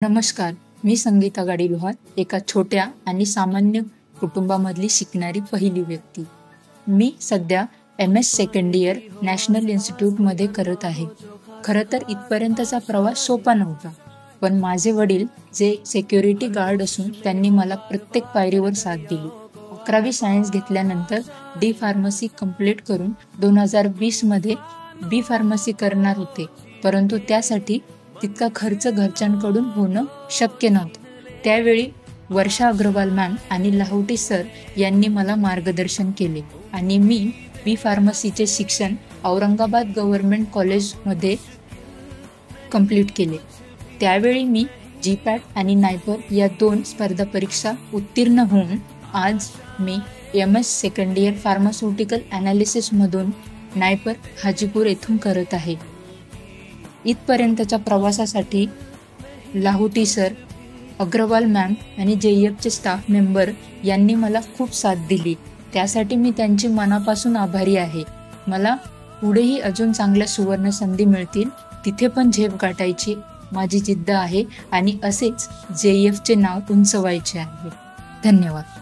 नमस्कार, मी संगीता गाडी लोहार, एका छोट्या आणि सामान्य कुटुंबामधली शिकणारी पहिली व्यक्ती. मी सध्या MS सेकंड इयर नॅशनल इन्स्टिट्यूटमध्ये करत आहे. खरं तर इथपर्यंतचा प्रवास सोपा नव्हता, पण माझे वडील जे सिक्युरिटी गार्ड असून त्यांनी मला प्रत्येक पायरीवर साथ दिली. 11वी सायन्स घेतल्यानंतर डी फार्मसी कंप्लीट करून 2020मध्ये बी फार्मसी करणार होते, परंतु त्यासाठी तितका खर्च घरच्यांकडून होणं शक्य नव्हतं. त्यावेळी वर्षा अग्रवाल मॅम आणि लाहोटी सर यांनी मला मार्गदर्शन केले आणि मी बी फार्मसीचे शिक्षण औरंगाबाद गव्हर्नमेंट कॉलेजमध्ये कंप्लीट केले. त्यावेळी मी GPAT आणि नायपर या 2 स्पर्धा परीक्षा उत्तीर्ण होऊन आज मी MS सेकंड इयर फार्मास्युटिकल ॲनालिसिसमधून नायपर हाजीपूर येथून करत आहे. इथपर्यंतच्या प्रवासासाठी लाहोटी सर, अग्रवाल मॅम आणि JEFचे स्टाफ मेंबर यांनी मला खूप साथ दिली. त्यासाठी मी त्यांची मनापासून आभारी आहे. मला पुढेही अजून चांगल्या सुवर्ण संधी मिळतील, तिथे पण झेप गाठायची माझी जिद्द आहे आणि असेच JEFचे नाव उंचवायचे आहे. धन्यवाद.